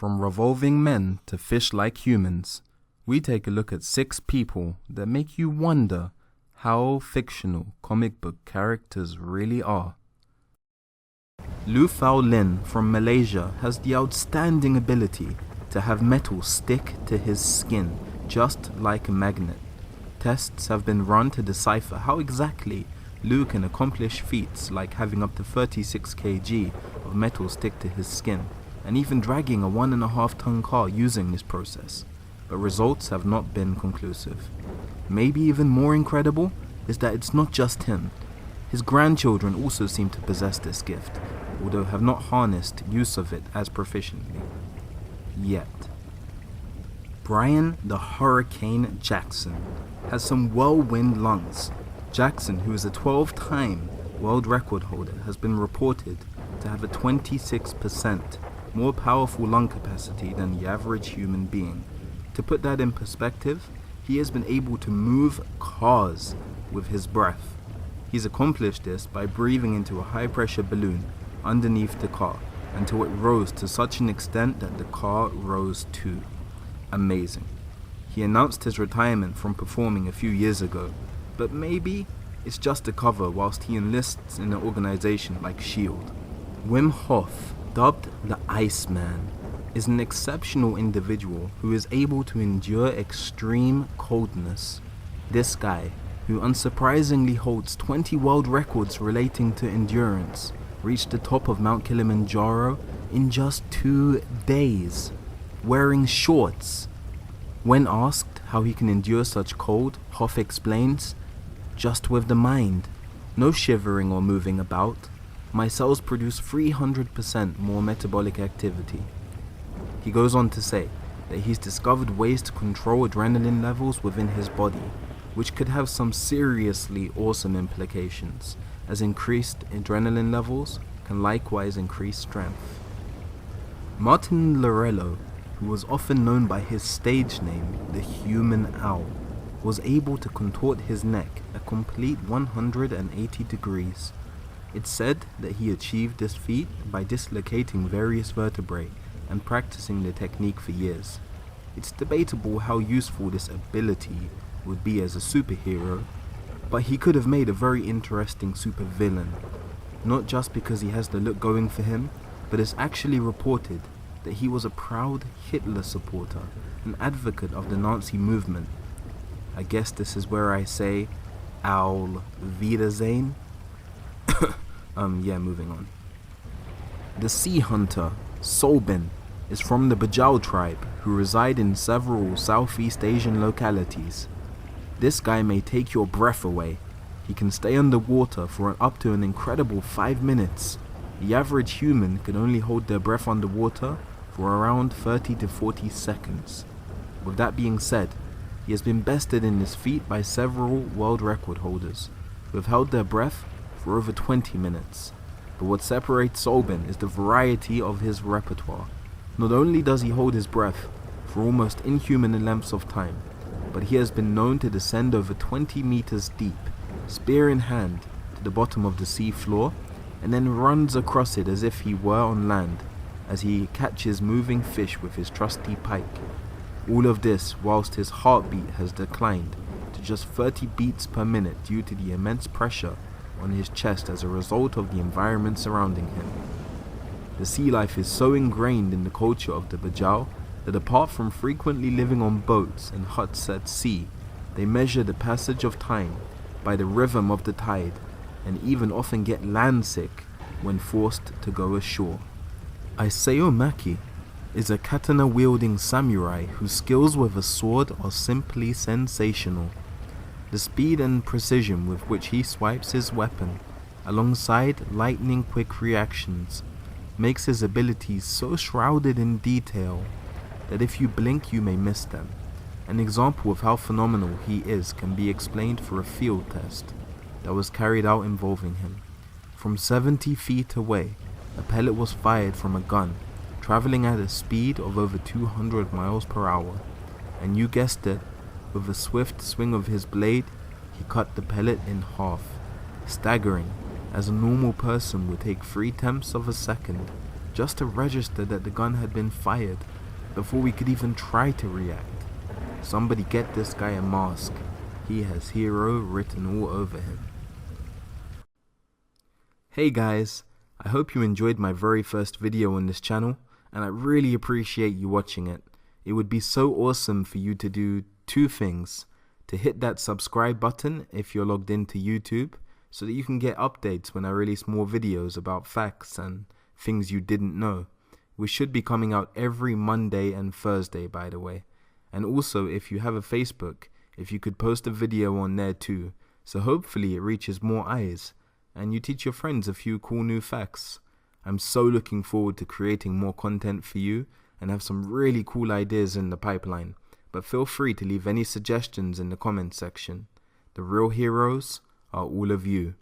From revolving men to fish like humans, we take a look at 6 people that make you wonder how fictional comic book characters really are. Foulin from Malaysia has the outstanding ability to have metal stick to his skin just like a magnet. Tests have been run to decipher how exactly Lu can accomplish feats like having up to 36 kg of metal stick to his skin, and even dragging a 1.5-ton car using this process, but results have not been conclusive. Maybe even more incredible is that it's not just him. His grandchildren also seem to possess this gift, although have not harnessed use of it as proficiently yet. Brian the Hurricane Jackson has some whirlwind lungs. Jackson, who is a 12-time world record holder, has been reported to have a 26% more powerful lung capacity than the average human being. To put that in perspective, he has been able to move cars with his breath. He's accomplished this by breathing into a high-pressure balloon underneath the car until it rose to such an extent that the car rose too. Amazing. He announced his retirement from performing a few years ago, but maybe it's just a cover whilst he enlists in an organization like S.H.I.E.L.D. Wim Hof, dubbed the Iceman, is an exceptional individual who is able to endure extreme coldness. This guy, who unsurprisingly holds 20 world records relating to endurance, reached the top of Mount Kilimanjaro in just 2 days, wearing shorts. When asked how he can endure such cold, Hof explains, "Just with the mind. No shivering or moving about. My cells produce 300% more metabolic activity." He goes on to say that he's discovered ways to control adrenaline levels within his body, which could have some seriously awesome implications, as increased adrenaline levels can likewise increase strength. Martin Lorello, who was often known by his stage name, the Human Owl, was able to contort his neck a complete 180 degrees. It's said that he achieved this feat by dislocating various vertebrae and practicing the technique for years. It's debatable how useful this ability would be as a superhero, but he could have made a very interesting supervillain, not just because he has the look going for him, but it's actually reported that he was a proud Hitler supporter, an advocate of the Nazi movement. I guess this is where I say, Auf Wiedersehen? Moving on. The Sea Hunter, Sobin, is from the Bajau tribe, who reside in several Southeast Asian localities. This guy may take your breath away. He can stay underwater for up to an incredible 5 minutes. The average human can only hold their breath underwater for around 30 to 40 seconds. With that being said, he has been bested in this feat by several world record holders, who have held their breath for over 20 minutes. But what separates Sobin is the variety of his repertoire. Not only does he hold his breath for almost inhuman lengths of time, but he has been known to descend over 20 meters deep, spear in hand, to the bottom of the sea floor, and then runs across it as if he were on land, as he catches moving fish with his trusty pike. All of this whilst his heartbeat has declined to just 30 beats per minute due to the immense pressure on his chest as a result of the environment surrounding him. The sea life is so ingrained in the culture of the Bajau that apart from frequently living on boats and huts at sea, they measure the passage of time by the rhythm of the tide, and even often get landsick when forced to go ashore. Isao Maki is a katana-wielding samurai whose skills with a sword are simply sensational. The speed and precision with which he swipes his weapon, alongside lightning-quick reactions, makes his abilities so shrouded in detail that if you blink you may miss them. An example of how phenomenal he is can be explained through a field test that was carried out involving him. From 70 feet away, a pellet was fired from a gun, traveling at a speed of over 200 miles per hour, and you guessed it, with a swift swing of his blade, he cut the pellet in half, staggering, as a normal person would take 3/10 of a second. just to register that the gun had been fired before we could even try to react. Somebody get this guy a mask. He has hero written all over him. Hey guys, I hope you enjoyed my very first video on this channel, and I really appreciate you watching it. It would be so awesome for you to do two things: to hit that subscribe button if you're logged into YouTube, so that you can get updates when I release more videos about facts and things you didn't know. We should be coming out every Monday and Thursday, by the way. And also, if you have a Facebook, if you could post a video on there too, so hopefully it reaches more eyes and you teach your friends a few cool new facts. I'm so looking forward to creating more content for you and have some really cool ideas in the pipeline, but feel free to leave any suggestions in the comment section. The real heroes are all of you.